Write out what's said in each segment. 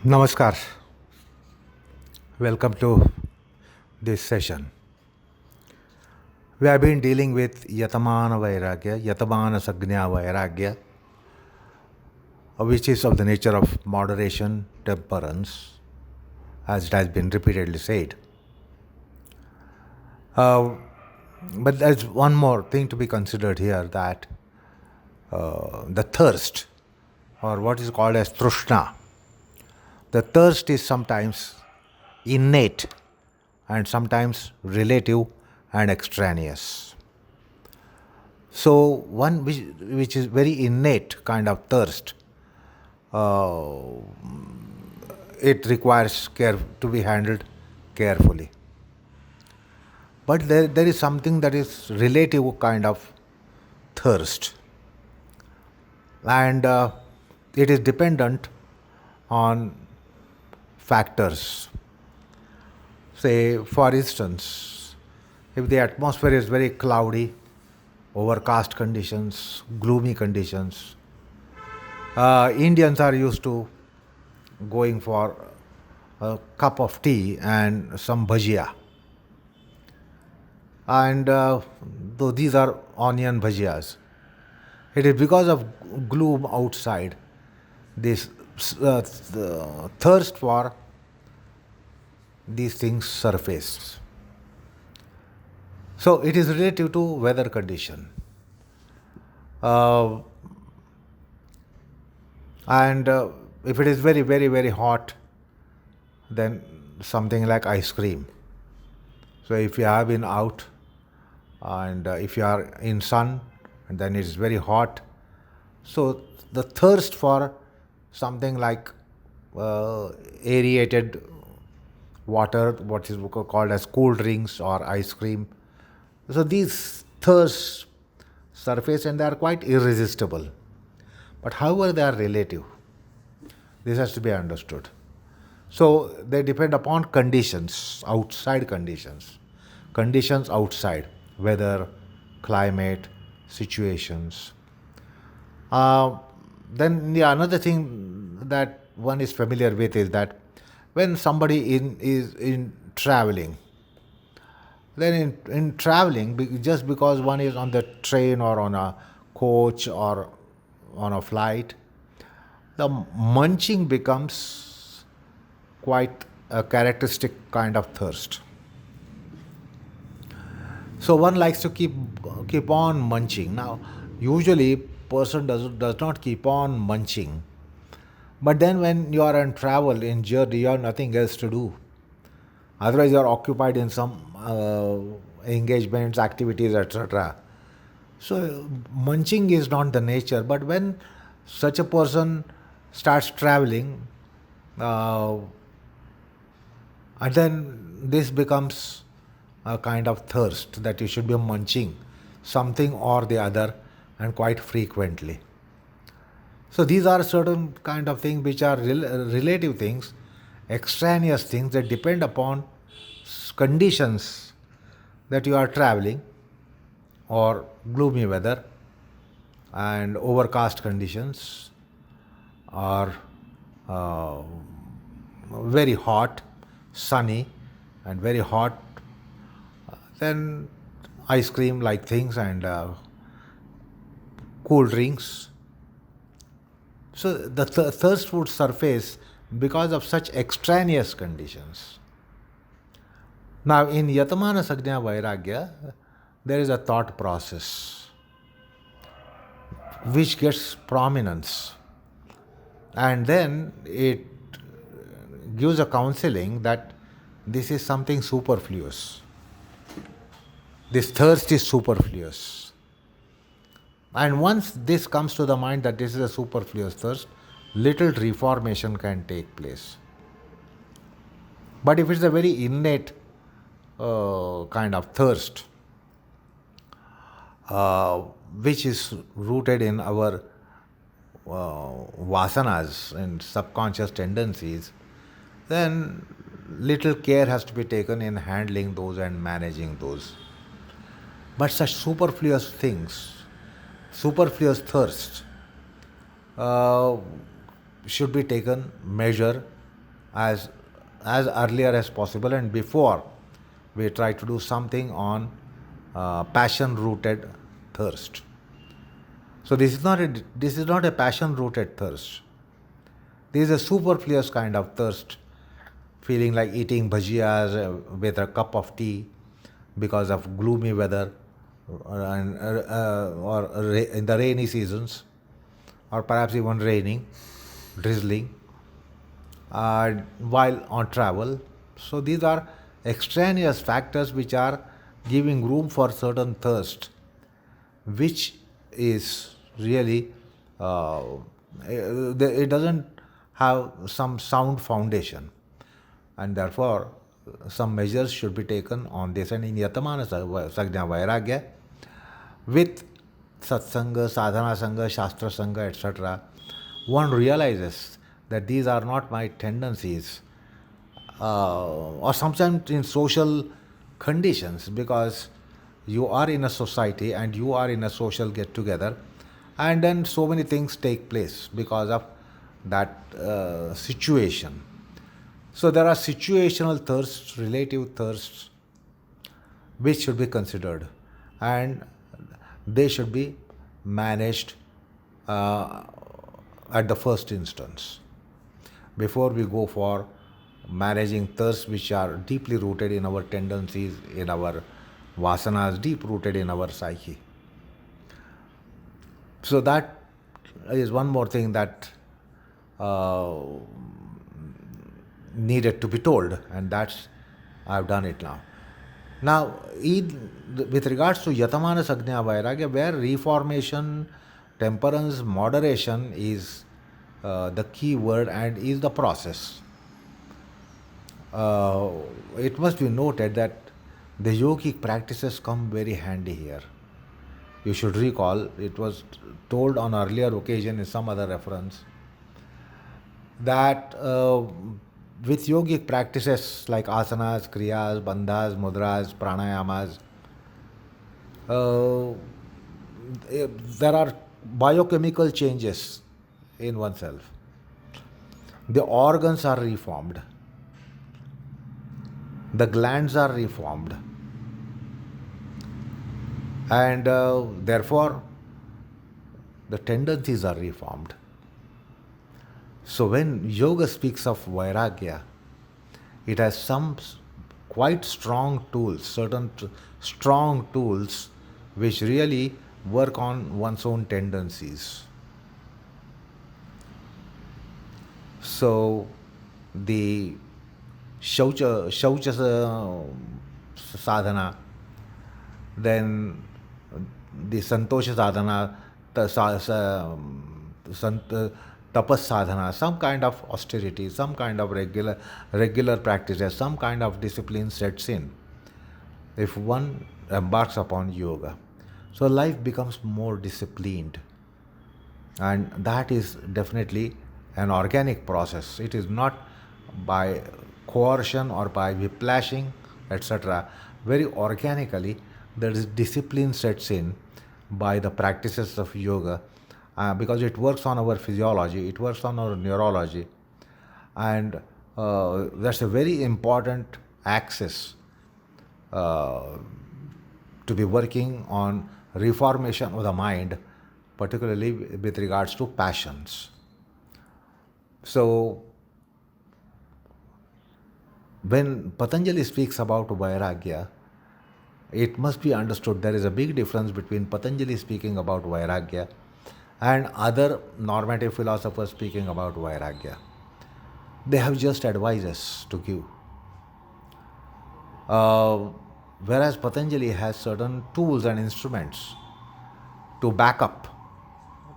Namaskar. Welcome to this session. We have been dealing with Yatamana Vairagya, Yatamana Sagnya Vairagya, which is of the nature of moderation, temperance, as it has been repeatedly said. Uh, but there's one more thing to be considered here, that the thirst, or what is called as trushna, the thirst is sometimes innate and sometimes relative and extraneous. So, one which is very innate kind of thirst, uh, it requires care to be handled carefully. But there is something that is relative kind of thirst, and it is dependent on factors. Say, for instance, if the atmosphere is very cloudy, overcast conditions, gloomy conditions, Indians are used to going for a cup of tea and some bhajia. And though these are onion bhajiyas, it is because of gloom outside, this the thirst for these things surface. So it is relative to weather condition. Uh, and if it is very, very, very hot, then something like ice cream. So if you have been out and if you are in sun and then it is very hot, so the thirst for something like aerated water, what is called as cool drinks or ice cream. So these thirsts surface and they are quite irresistible. But however, they are relative. This has to be understood. So they depend upon conditions, outside conditions, conditions outside, weather, climate, situations. Uh, then another thing that one is familiar with is that when somebody is in traveling, then in traveling, just because one is on the train or on a coach or on a flight, the munching becomes quite a characteristic kind of thirst. So one likes to keep on munching. Now, usually person does not keep on munching, but then when you are on travel in journey, you have nothing else to do. Otherwise, you are occupied in some engagements, activities, etc. So munching is not the nature. But when such a person starts traveling, uh, and then this becomes a kind of thirst that you should be munching something or the other, and quite frequently. So these are certain kind of things which are relative things, extraneous things that depend upon conditions, that you are traveling or gloomy weather and overcast conditions, or uh, very hot, sunny, and very hot, then ice cream like things and cool drinks. So the thirst would surface because of such extraneous conditions. Now, in Yatamana Sagnya Vairagya, there is a thought process which gets prominence, and then it gives a counseling that this is something superfluous. This thirst is superfluous. And once this comes to the mind that this is a superfluous thirst, little reformation can take place. But if it's a very innate kind of thirst, uh, which is rooted in our vasanas and subconscious tendencies, then little care has to be taken in handling those and managing those. But such superfluous things, superfluous thirst, uh, should be taken measure as as earlier as possible, and before we try to do something on passion rooted thirst. So this is not a passion rooted thirst. This is a superfluous kind of thirst, feeling like eating bhajiyas with a cup of tea because of gloomy weather, in the rainy seasons, or perhaps even raining, drizzling, while on travel. So these are extraneous factors which are giving room for certain thirst, which is really it doesn't have some sound foundation, and therefore some measures should be taken on this. And in Yatamana Sagna Vairagya, with Satsanga, Sadhana Sangha, Shastra Sangha, etc., one realizes that these are not my tendencies, or sometimes in social conditions, because you are in a society and you are in a social get together, and then so many things take place because of that situation. So there are situational thirsts, relative thirsts, which should be considered, and they should be managed uh, at the first instance before we go for managing thirsts which are deeply rooted in our tendencies, in our vasanas, deep rooted in our psyche. So that is one more thing that uh, needed to be told, and that's I've done it now. Now, with regards to Yatamana Sagnya Vairagya, where reformation, temperance, moderation is the key word and is the process, uh, it must be noted that the yogic practices come very handy here. You should recall, it was told on earlier occasion in some other reference, that with yogic practices like asanas, kriyas, bandhas, mudras, pranayamas, uh, there are biochemical changes in oneself. The organs are reformed, the glands are reformed, and therefore the tendencies are reformed. So when yoga speaks of vairagya, it has some quite strong tools, strong tools which really work on one's own tendencies. So the shaucha sadhana, then the santosha sadhana, tapas sadhana, some kind of austerity, some kind of regular practices, some kind of discipline sets in if one embarks upon yoga. So life becomes more disciplined, and that is definitely an organic process. It is not by coercion or by whiplashing, etc. Very organically, there is discipline sets in by the practices of yoga, because it works on our physiology, it works on our neurology, and that's a very important axis uh, to be working on reformation of the mind, particularly with regards to passions. So, when Patanjali speaks about Vairagya, it must be understood there is a big difference between Patanjali speaking about Vairagya and other normative philosophers speaking about Vairagya. They have just advices to give. Uh, Whereas Patanjali has certain tools and instruments to back up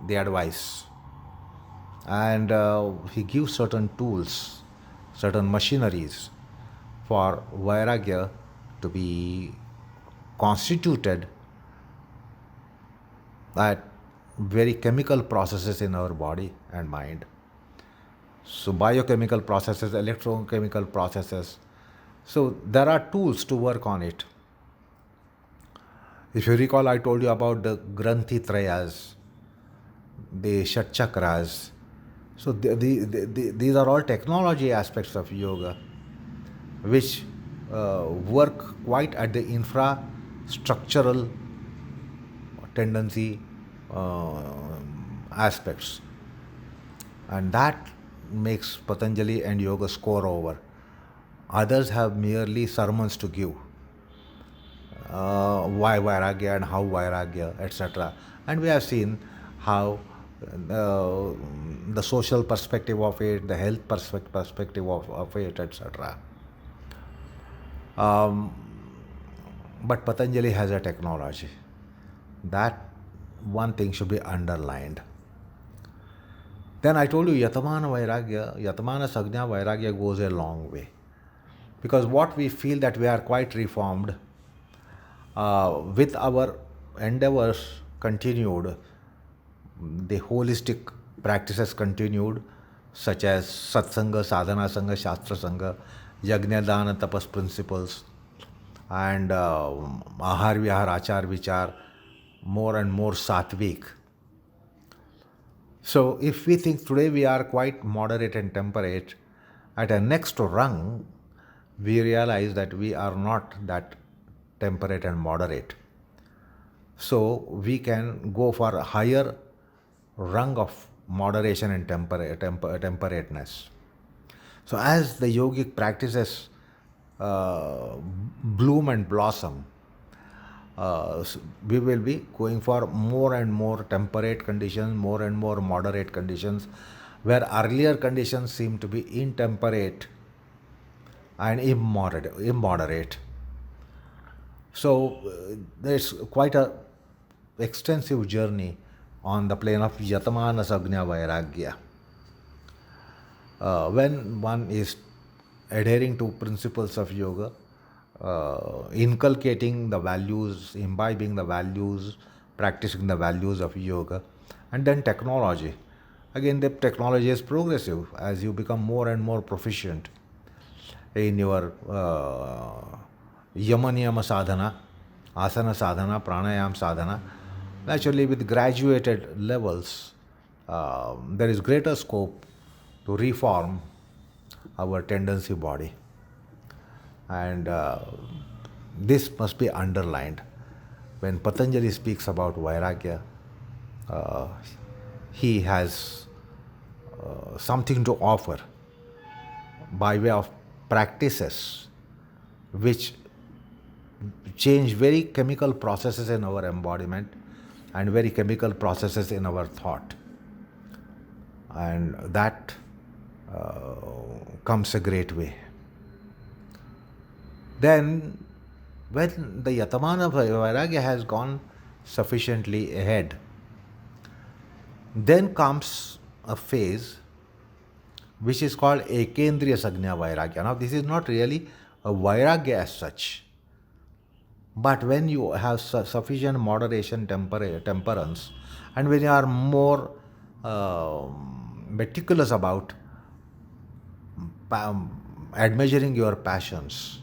the advice, and he gives certain tools, certain machineries for Vairagya to be constituted at very chemical processes in our body and mind. So, biochemical processes, electrochemical processes. So, there are tools to work on it. If you recall, I told you about the Granthi Trayas, the Shat Chakras, So these are all technology aspects of yoga, which work quite at the infrastructural tendency uh, aspects, and that makes Patanjali and yoga score over. Others have merely sermons to give, why Vairagya and how Vairagya, etc. And we have seen how uh, the social perspective of it, the health perspective of it, etc. Um, but Patanjali has a technology. That one thing should be underlined. Then I told you Yatamana Vairagya, Yatamana Sagna Vairagya goes a long way. Because what we feel that we are quite reformed, with our endeavors continued, the holistic practices continued, such as Satsanga, Sadhana Sangha, Shastra Sangha, Yajna Dana Tapas principles, and Ahar Vihar, Achar Vichar, more and more sattvic. So, if we think today we are quite moderate and temperate, at a next rung, we realize that we are not that temperate and moderate. So, we can go for a higher rung of moderation and temperateness. So, as the yogic practices bloom and blossom, we will be going for more and more temperate conditions, more and more moderate conditions, where earlier conditions seem to be intemperate and immoderate. So there's quite a extensive journey on the plane of Yatamana Sagna Vairagya. When one is adhering to principles of yoga, inculcating the values, imbibing the values, practicing the values of yoga, and then technology. Again, the technology is progressive as you become more and more proficient in your yamaniyama sadhana, asana sadhana, pranayam sadhana. Naturally, with graduated levels, there is greater scope to reform our tendency body. And this must be underlined. When Patanjali speaks about Vairagya, uh, he has something to offer by way of practices which change very chemical processes in our embodiment and very chemical processes in our thought. And that comes a great way. Then, when the Yatamana Vairagya has gone sufficiently ahead, then comes a phase which is called Ekendriya Sagna Vairagya. Now, this is not really a Vairagya as such, but when you have sufficient moderation, temperance, and when you are more meticulous about admeasuring your passions,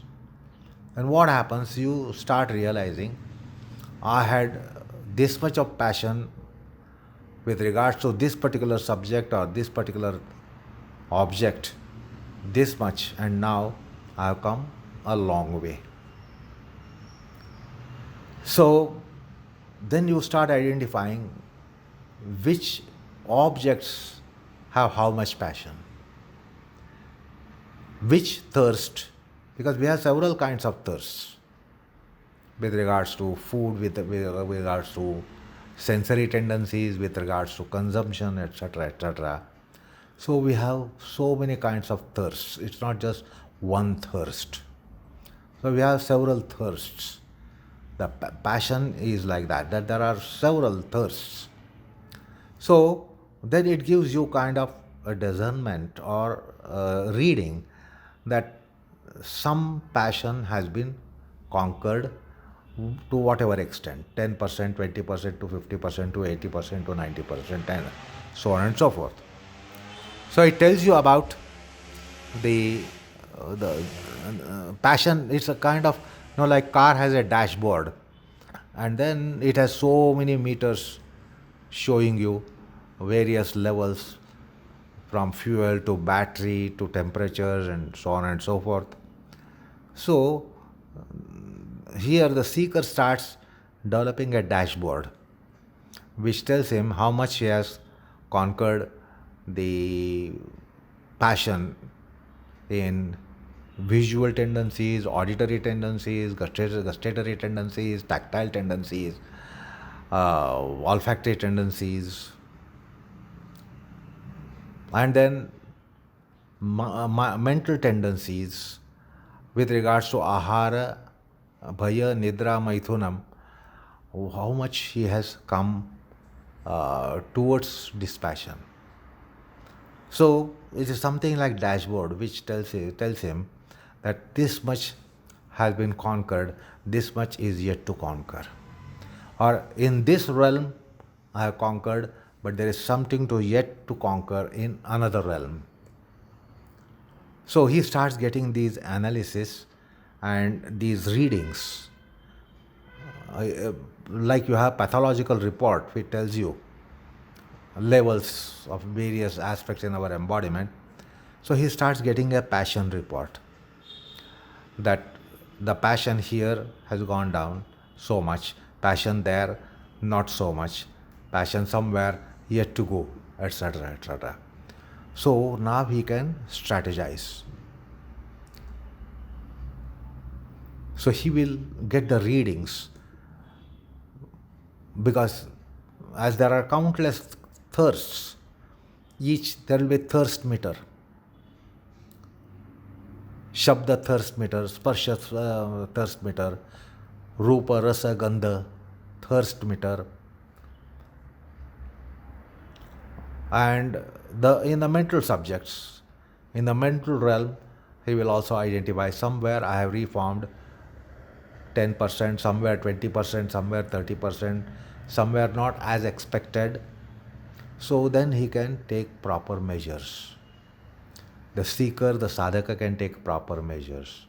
and what happens, you start realizing, I had this much of passion with regards to this particular subject or this particular object, this much, and now I have come a long way. So then you start identifying which objects have how much passion, which thirst, because we have several kinds of thirsts with regards to food, with regards to sensory tendencies, with regards to consumption, etc., etc. So we have so many kinds of thirsts. It's not just one thirst. So we have several thirsts. The passion is like that there are several thirsts. So then it gives you kind of a discernment or reading that some passion has been conquered to whatever extent, 10%, 20% to 50% to 80% to 90%, and so on and so forth. So it tells you about the passion. It's a kind of, like car has a dashboard, and then it has so many meters showing you various levels from fuel to battery to temperatures and so on and so forth. So, here the seeker starts developing a dashboard which tells him how much he has conquered the passion in visual tendencies, auditory tendencies, gustatory tendencies, tactile tendencies, olfactory tendencies, and then mental tendencies with regards to ahara, bhaya, nidra, maithunam, how much he has come towards dispassion. So it is something like dashboard which tells him that this much has been conquered, this much is yet to conquer. Or in this realm I have conquered, but there is something to yet to conquer in another realm. So he starts getting these analysis and these readings. Like you have pathological report which tells you levels of various aspects in our embodiment. So he starts getting a passion report that the passion here has gone down so much, passion there not so much, passion somewhere yet to go, etc. etc. So now he can strategize. So he will get the readings because as there are countless thirsts, each there will be thirst meter. Shabda thirst meter, Sparsha thirst meter, Rupa, Rasa, Gandha thirst meter. And in the mental subjects, in the mental realm, he will also identify somewhere I have reformed 10%, somewhere 20%, somewhere 30%, somewhere not as expected. So then he can take proper measures. The seeker, the sadhaka can take proper measures.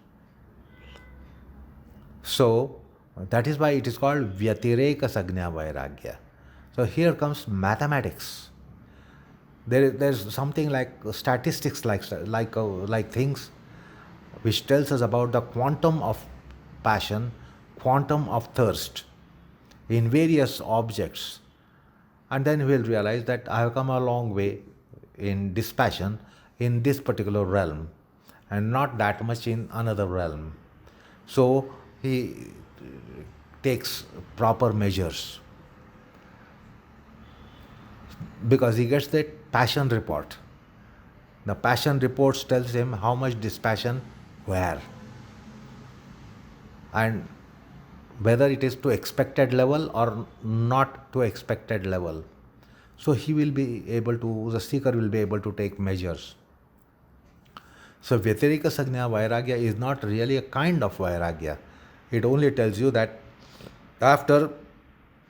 So that is why it is called Vyatireka Sagnya Vairagya. So here comes mathematics. There's something like statistics, like things which tells us about the quantum of passion, quantum of thirst in various objects. And then we'll realize that I have come a long way in dispassion in this particular realm and not that much in another realm. So he takes proper measures because he gets the passion report. The passion reports tells him how much dispassion where and whether it is to expected level or not to expected level. So he will be able to, the seeker will be able to take measures. So Vyatirika Sagnya Vairagya is not really a kind of Vairagya. It only tells you that after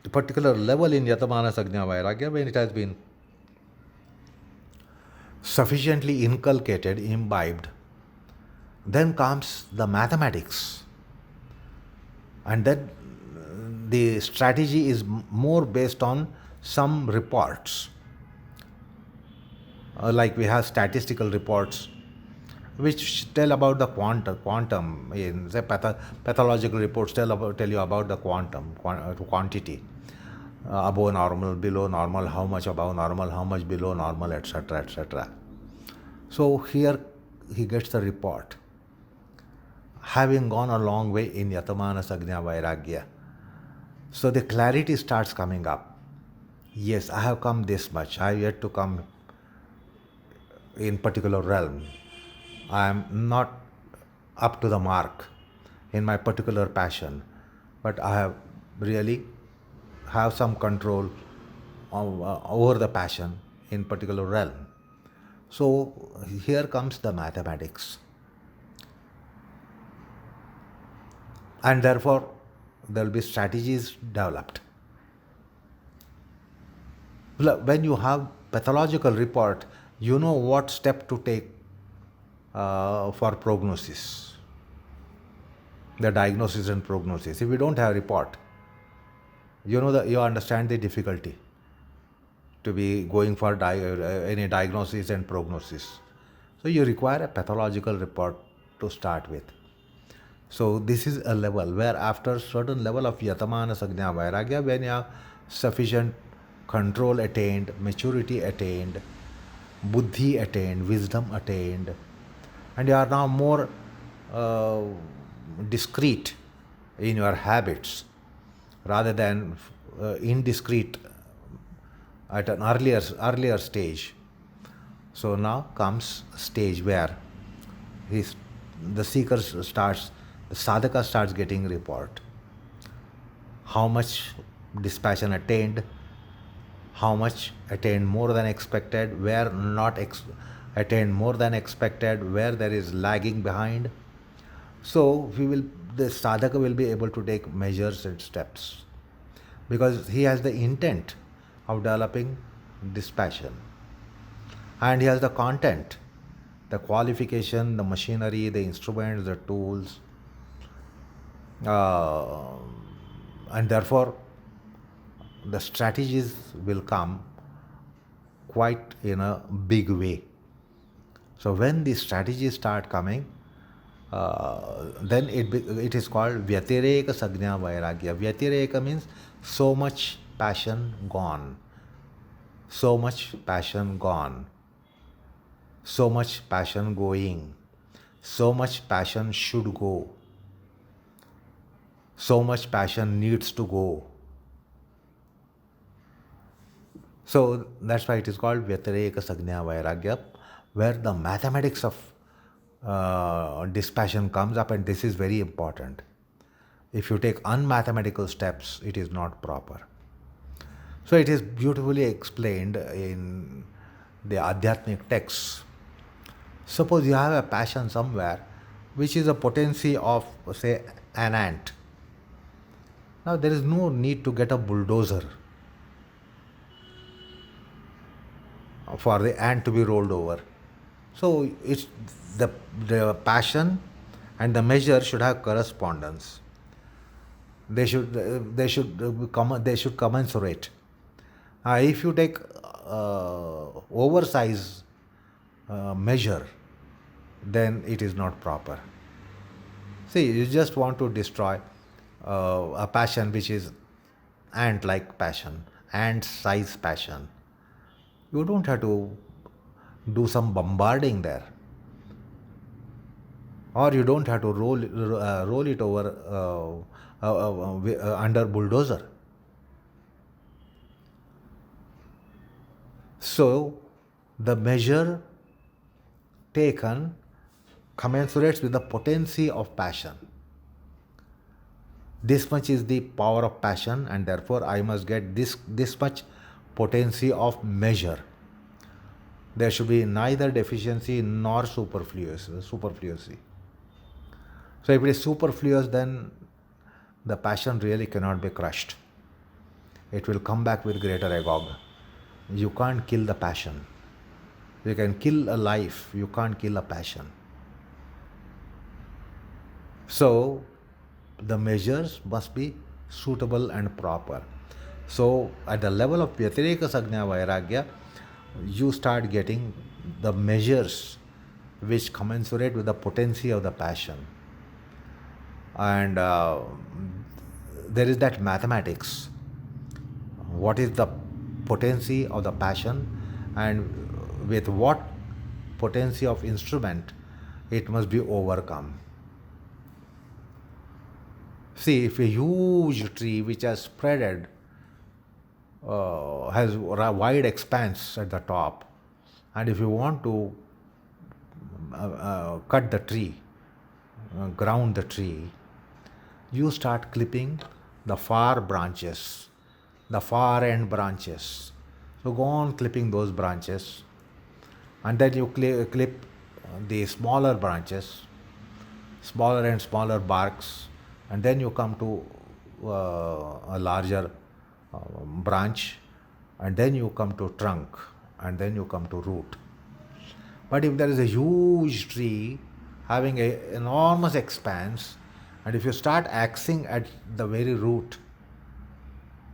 a particular level in Yatamana Sagnya Vairagya, when it has been sufficiently inculcated, imbibed, then comes the mathematics. And then the strategy is more based on some reports. Like we have statistical reports which tell about the quantum in say pathological reports tell you about the quantity, above normal, below normal, how much above normal, how much below normal, etc. etc. So here he gets the report, having gone a long way in Yatamana Sagnya Vairagya. So the clarity starts coming up. Yes, I have come this much, I have yet to come in particular realm. I am not up to the mark in my particular passion, but I have really have some control over the passion in particular realm. So here comes the mathematics. And therefore there will be strategies developed. When you have pathological report, you know what step to take for prognosis, the diagnosis and prognosis. If you don't have report, you understand the difficulty. to be going for any diagnosis and prognosis. So you require a pathological report to start with. So this is a level where after certain level of yatamana sagna vairagya, when you have sufficient control attained, maturity attained, buddhi attained, wisdom attained, and you are now more uh, discreet in your habits rather than indiscreet at an earlier stage. So now comes a stage where he's, the seeker starts, the sadhaka starts getting report. How much dispassion attained, how much attained more than expected, where not attained more than expected, where there is lagging behind. So the sadhaka will be able to take measures and steps because he has the intent of developing dispassion, and he has the content, the qualification, the machinery, the instruments, the tools, uh, and therefore the strategies will come quite in a big way. So when the strategies start coming, then it is called Vyatireka Sagna Vairagya. Vyatireka means so much passion gone, so much passion gone, so much passion going, so much passion should go, so much passion needs to go. So that's why it is called Vyatireka Sagna Vairagya, where the mathematics of dispassion comes up, and this is very important. If you take unmathematical steps, it is not proper. So it is beautifully explained in the Adhyatmic texts. Suppose you have a passion somewhere, which is a potency of, say, an ant. Now there is no need to get a bulldozer for the ant to be rolled over. So it's the passion and the measure should have correspondence. They should commensurate. If you take oversize measure, then it is not proper. See, you just want to destroy a passion which is ant-like passion, ant-size passion. You don't have to do some bombarding there, or you don't have to roll it over under bulldozer. So the measure taken commensurates with the potency of passion. This much is the power of passion, and therefore I must get this much potency of measure. There should be neither deficiency nor superfluity. So if it is superfluous, then the passion really cannot be crushed. It will come back with greater agog. You can't kill the passion. You can kill a life, you can't kill a passion. So the measures must be suitable and proper. So at the level of Vyatireka Sagna Vairagya, you start getting the measures which commensurate with the potency of the passion. And there is that mathematics. What is the potency of the passion, and with what potency of instrument it must be overcome. See, if a huge tree which has spreaded, has a wide expanse at the top, and if you want to cut the tree, ground the tree, you start clipping the far branches, the far end branches. So go on clipping those branches, and then you clip the smaller branches, smaller and smaller barks, and then you come to a larger branch, and then you come to trunk, and then you come to root. But if there is a huge tree having an enormous expanse, and if you start axing at the very root,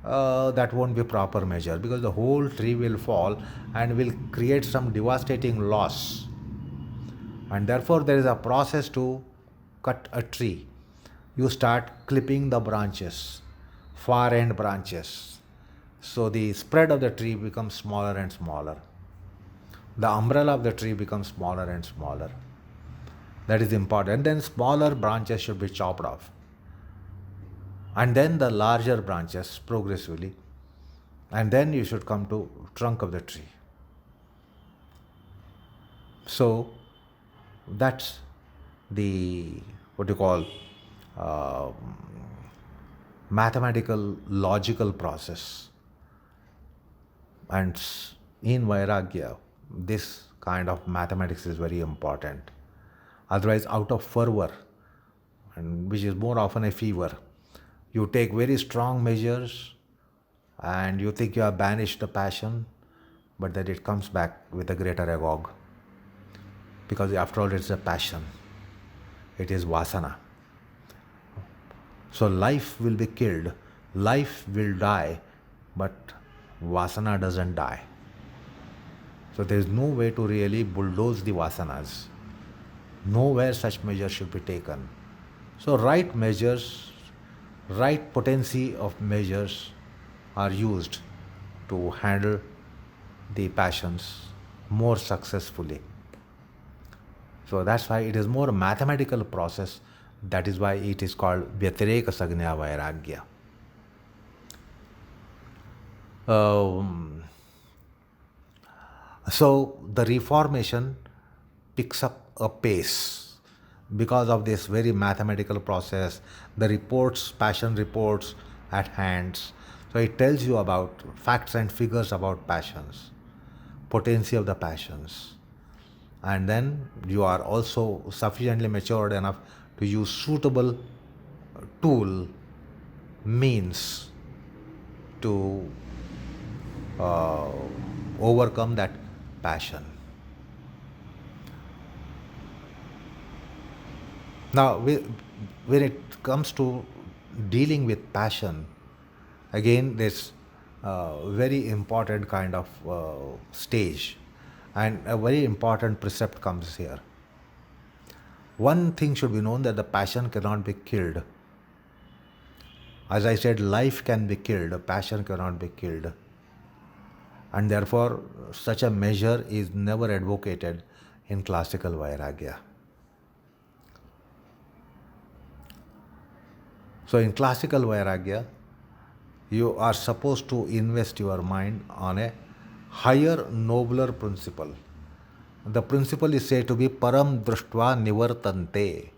that won't be proper measure, because the whole tree will fall and will create some devastating loss. And therefore there is a process to cut a tree. You start clipping the branches, far end branches, so the spread of the tree becomes smaller and smaller, the umbrella of the tree becomes smaller and smaller. That is important. Then smaller branches should be chopped off, and then the larger branches progressively, and then you should come to trunk of the tree. So that's the what you call uh, mathematical logical process. And in Vairagya, this kind of mathematics is very important. Otherwise, out of fervor, and which is more often a fever, you take very strong measures and you think you have banished the passion, but then it comes back with a greater agog. Because after all, it's a passion, it is vasana. So life will be killed, life will die, but vasana doesn't die. So there is no way to really bulldoze the vasanas. Nowhere such measures should be taken. So right measures, right potency of measures are used to handle the passions more successfully. So that's why it is more a mathematical process. That is why it is called Vyatireka Sagnya Vairagya. So the reformation picks up a pace because of this very mathematical process, the reports, passion reports at hands. So it tells you about facts and figures about passions, potency of the passions. And then you are also sufficiently matured enough to use suitable tool, means to uh, overcome that passion. Now, when it comes to dealing with passion, again, there's a very important kind of stage, and a very important precept comes here. One thing should be known, that the passion cannot be killed. As I said, life can be killed, passion cannot be killed. And therefore, such a measure is never advocated in classical Vairagya. So in classical Vairagya, you are supposed to invest your mind on a higher, nobler principle. The principle is said to be param drushtva nivartante.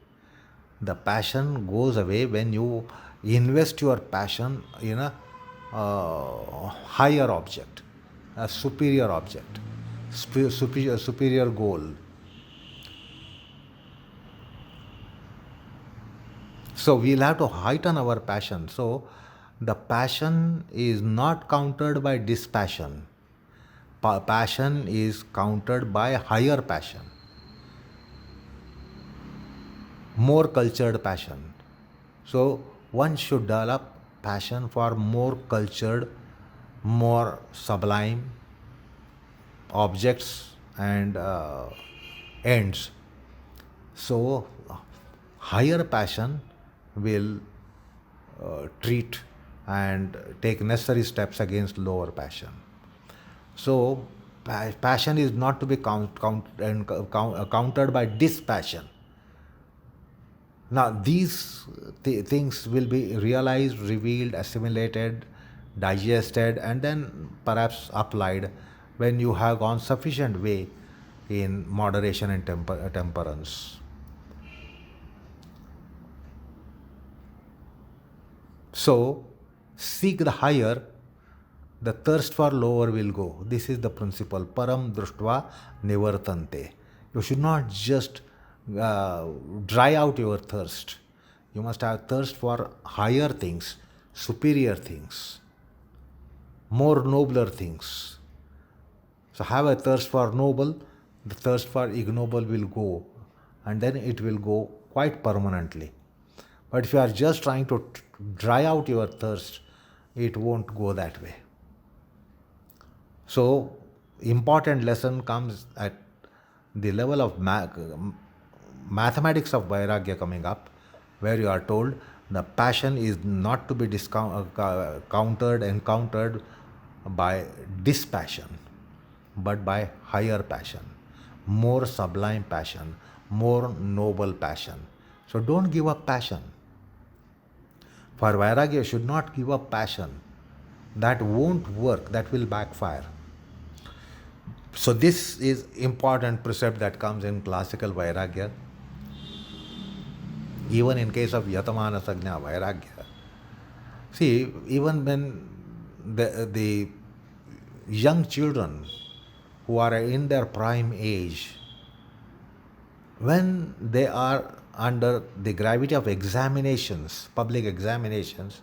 The passion goes away when you invest your passion in a higher object, a superior object, superior goal. So we'll have to heighten our passion. So the passion is not countered by dispassion. Passion is countered by higher passion, more cultured passion. So one should develop passion for more cultured, more sublime objects and ends. So higher passion will treat and take necessary steps against lower passion. So passion is not to be countered by dispassion. Now these things will be realized, revealed, assimilated, digested, and then perhaps applied when you have gone sufficient way in moderation and temperance. So seek the higher, the thirst for lower will go. This is the principle. Param drushtva nivartante. You should not just dry out your thirst. You must have thirst for higher things, superior things, more nobler things. So have a thirst for noble, the thirst for ignoble will go, and then it will go quite permanently. But if you are just trying to dry out your thirst, it won't go that way. So, important lesson comes at the level of mathematics of Vairagya coming up, where you are told the passion is not to be encountered by dispassion, but by higher passion, more sublime passion, more noble passion. So don't give up passion. For Vairagya, you should not give up passion. That won't work, that will backfire. So this is important precept that comes in classical Vairagya. Even in case of Yatamana Sagna Vairagya. See, even when the young children who are in their prime age, when they are under the gravity of examinations, public examinations,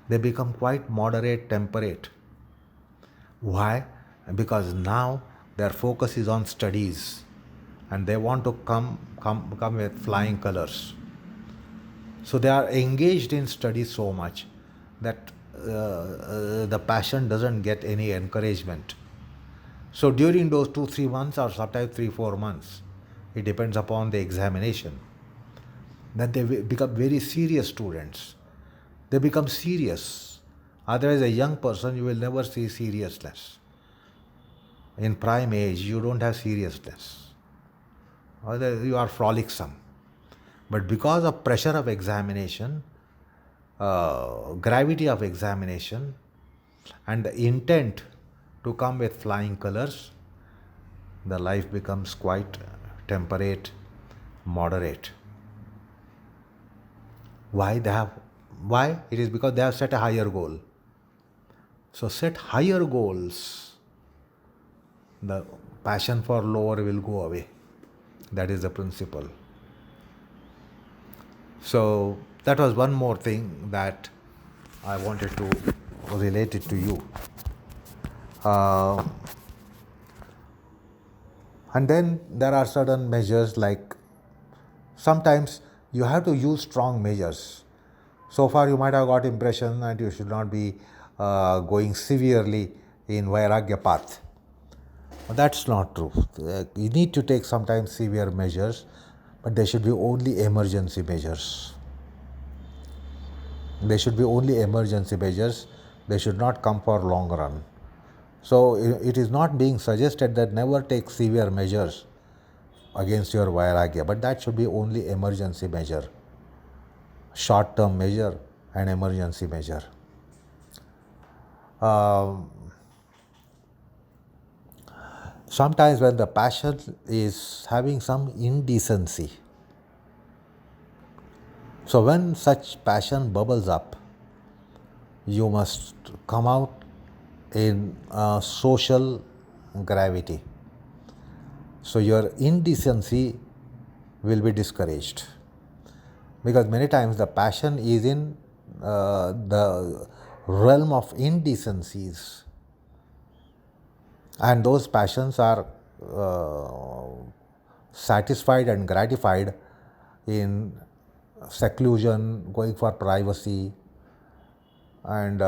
they become quite moderate, temperate. Why? Because now their focus is on studies and they want to come with flying colors. So they are engaged in studies so much that the passion doesn't get any encouragement. So during those 2-3 months, or sometimes 3-4 months, it depends upon the examination, then they become very serious students. They become serious. Otherwise, a young person, you will never see seriousness. In prime age, you don't have seriousness. Otherwise, you are frolicsome. But because of pressure of examination, gravity of examination, and the intent to come with flying colors, the life becomes quite temperate, moderate. Why? It is because they have set a higher goal. So set higher goals, the passion for lower will go away. That is the principle. So that was one more thing that I wanted to relate it to you. And then there are certain measures, like sometimes you have to use strong measures. So far you might have got impression that you should not be going severely in Vairagya path. But that's not true. You need to take sometimes severe measures, but they should be only emergency measures. They should be only emergency measures. They should not come for long run. So it is not being suggested that never take severe measures against your Vairagya, but that should be only emergency measure, short-term measure and emergency measure. Sometimes when the passion is having some indecency, so when such passion bubbles up, you must come out in social gravity. So your indecency will be discouraged, because many times the passion is in the realm of indecencies, and those passions are satisfied and gratified in seclusion, going for privacy, and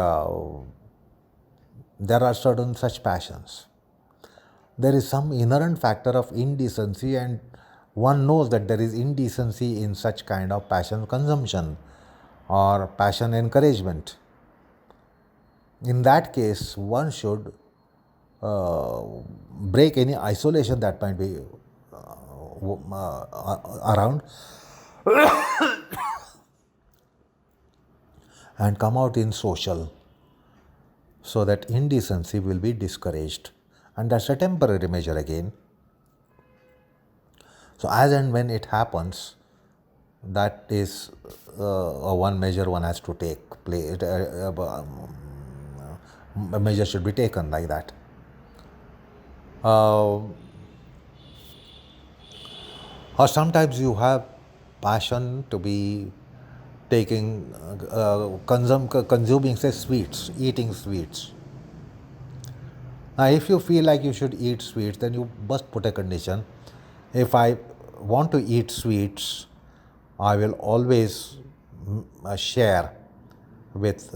there are certain such passions. There is some inherent factor of indecency, and one knows that there is indecency in such kind of passion consumption or passion encouragement. In that case, one should break any isolation that might be around and come out in social, so that indecency will be discouraged. And that's a temporary measure again. So as and when it happens, that is one measure one has to take. A measure should be taken like that. Or sometimes you have passion to be taking, consuming, say, sweets, eating sweets. Now, if you feel like you should eat sweets, then you must put a condition. If I want to eat sweets, I will always share with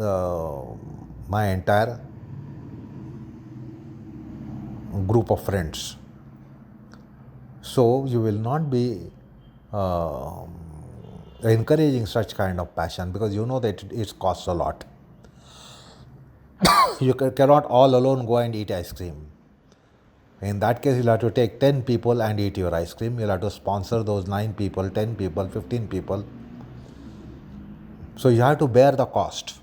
my entire group of friends. So you will not be uh, encouraging such kind of passion because you know that it costs a lot. You cannot all alone go and eat ice cream. In that case, you'll have to take 10 people and eat your ice cream. You'll have to sponsor those 9 people, 10 people, 15 people. So you have to bear the cost.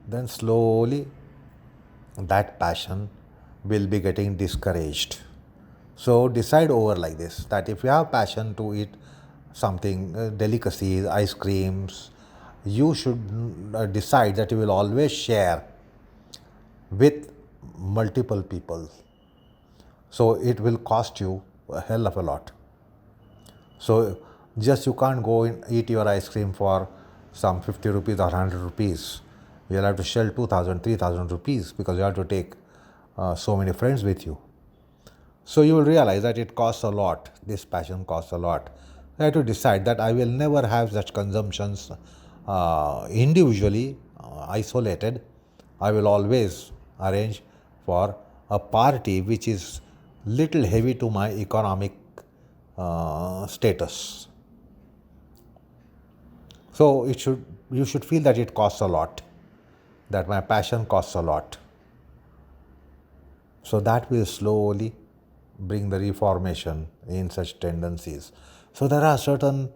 Then slowly that passion will be getting discouraged. So decide over like this that if you have passion to eat something, delicacies, ice creams, you should decide that you will always share with multiple people. So it will cost you a hell of a lot. So just you can't go and eat your ice cream for some 50 rupees or 100 rupees. You'll have to shell 2,000, 3,000 rupees because you have to take so many friends with you. So you will realize that it costs a lot. This passion costs a lot. You have to decide that I will never have such consumptions individually, isolated. I will always arrange for a party which is little heavy to my economic status. So you should feel that it costs a lot, that my passion costs a lot. So that will slowly bring the reformation in such tendencies. So there are certain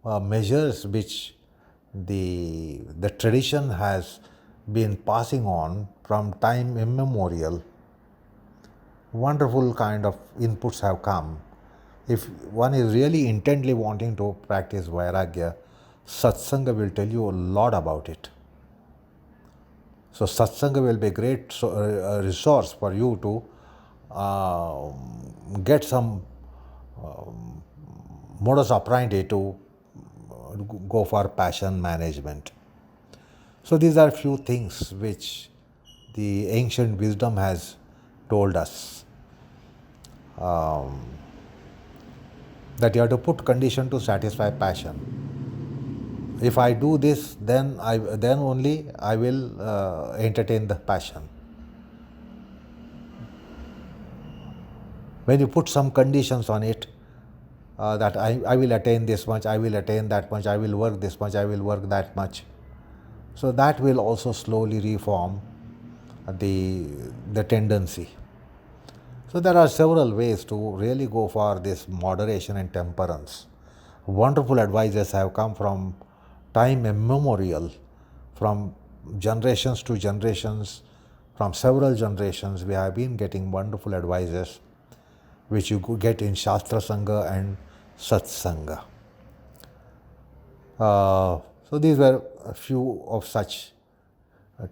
measures which the tradition has been passing on from time immemorial. Wonderful kind of inputs have come. If one is really intently wanting to practice Vairagya, Satsanga will tell you a lot about it. So Satsanga will be a great resource for you to get some modus operandi to go for passion management. So these are few things which the ancient wisdom has told us, that you have to put condition to satisfy passion. If I do this, then only I will entertain the passion. When you put some conditions on it, that I will attain this much, I will attain that much, I will work this much, I will work that much. So that will also slowly reform the tendency. So there are several ways to really go for this moderation and temperance. Wonderful advices have come from time immemorial, from generations to generations, from several generations. We have been getting wonderful advices which you could get in Shastra Sangha and Satsanga. So these were a few of such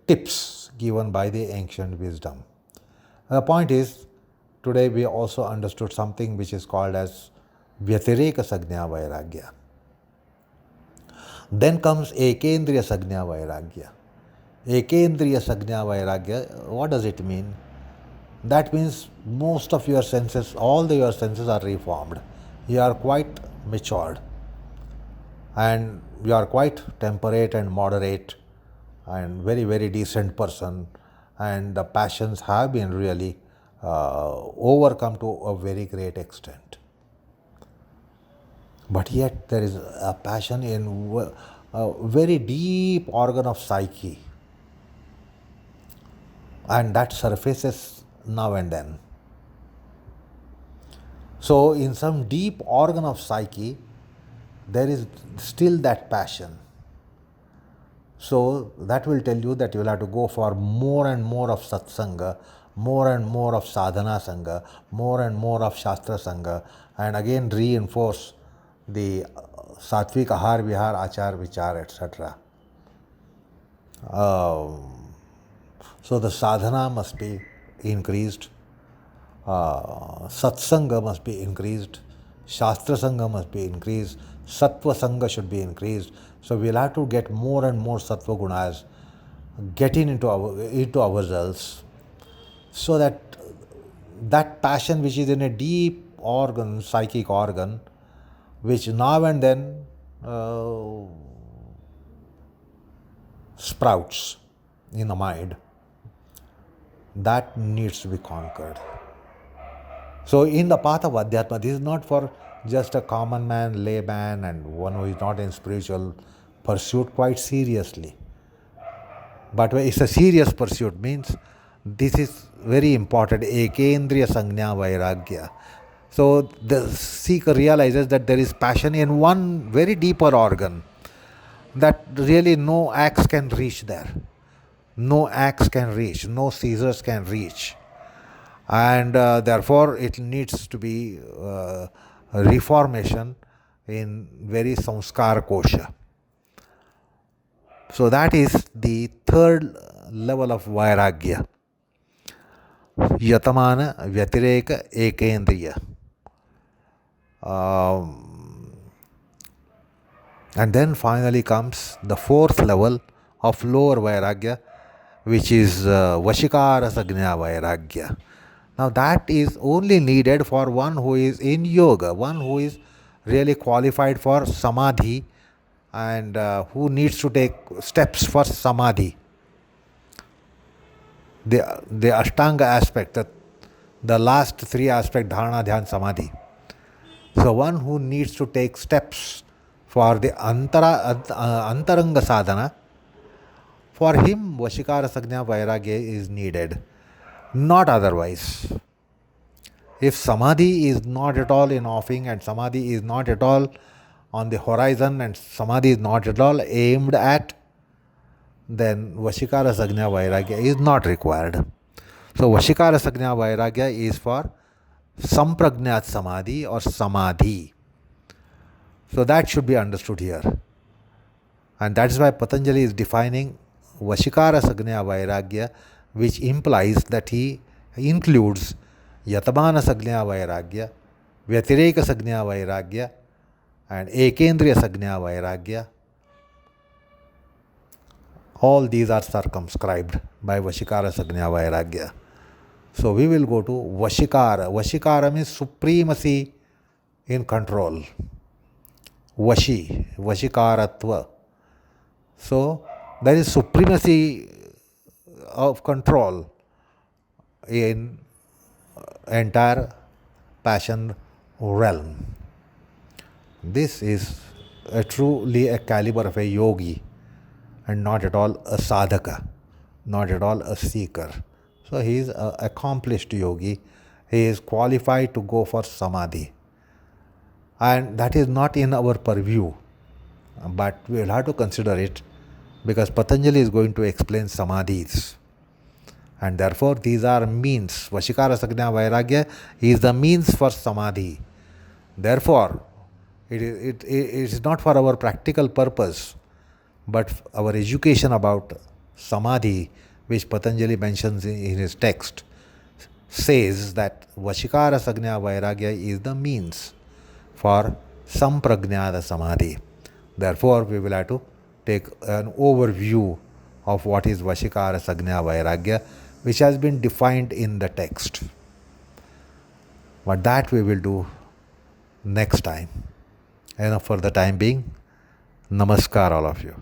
tips given by the ancient wisdom. The point is, today we also understood something which is called as Vyatireka Sagnya Vairagya. Then comes Ekendriya Sagnya Vairagya. Ekendriya Sagnya Vairagya, what does it mean? That means most of your senses, your senses are reformed. You are quite matured and you are quite temperate and moderate and very, very decent person, and the passions have been really overcome to a very great extent. But yet there is a passion in a very deep organ of psyche, and that surfaces now and then. So in some deep organ of psyche, there is still that passion. So that will tell you that you will have to go for more and more of satsanga, more and more of sadhana sangha, more and more of shastra sangha, and again reinforce the satvik ahar vihar achar vichar etc. So the sadhana must be increased, satsanga must be increased, shastra sangha must be increased, sattva sangha should be increased. So we'll have to get more and more sattva gunas getting into ourselves, so that passion which is in a deep organ, psychic organ, which now and then sprouts in the mind, that needs to be conquered. So, in the path of Adhyatma, this is not for just a common man, layman, and one who is not in spiritual pursuit quite seriously. But it's a serious pursuit, means this is very important. Ekendriya Sangnya Vairagya. So, the seeker realizes that there is passion in one very deeper organ that really no axe can reach there. No axe can reach, no scissors can reach. And therefore it needs to be reformation in very samskar kosha. So that is the third level of vairagya. Yatamana Vyatireka Ekendriya. And then finally comes the fourth level of lower vairagya, which is Vashikara Sagnya Vairagya. Now that is only needed for one who is in yoga, one who is really qualified for samadhi and who needs to take steps for samadhi. The Ashtanga aspect, the last three aspects, dharana, dhyan, samadhi. So one who needs to take steps for the antaranga sadhana, for him Vashikara Sagnya Vairagya is needed, not otherwise. If samadhi is not at all in offing and samadhi is not at all on the horizon and samadhi is not at all aimed at, then Vashikara Sagnya Vairagya is not required. So Vashikara Sagnya Vairagya is for Samprajnat Samadhi or Samadhi. So that should be understood here. And that is why Patanjali is defining Vashikara Sagnya Vairagya, which implies that he includes Yatamana Sagnya Vairagya, Vyatireka Sagnya Vairagya, and Ekendriya Sagnya Vairagya. All these are circumscribed by Vashikara Sagnya Vairagya. So we will go to Vashikara. Vashikara means supremacy in control. Vashi, Vashikaratva. So there is supremacy of control in entire passion realm. This is truly a caliber of a yogi and not at all a sadhaka, not at all a seeker. So he is an accomplished yogi. He is qualified to go for samadhi. And that is not in our purview, but we will have to consider it because Patanjali is going to explain samadhis. And therefore these are means. Vashikara Sagnya Vairagya is the means for samadhi. Therefore, it is not for our practical purpose, but our education about samadhi, which Patanjali mentions in his text, says that Vashikara Sagnya Vairagya is the means for Samprajnata Samadhi. Therefore, we will have to take an overview of what is Vashikara Sagnya Vairagya, which has been defined in the text. But that we will do next time. Enough for the time being. Namaskar, all of you.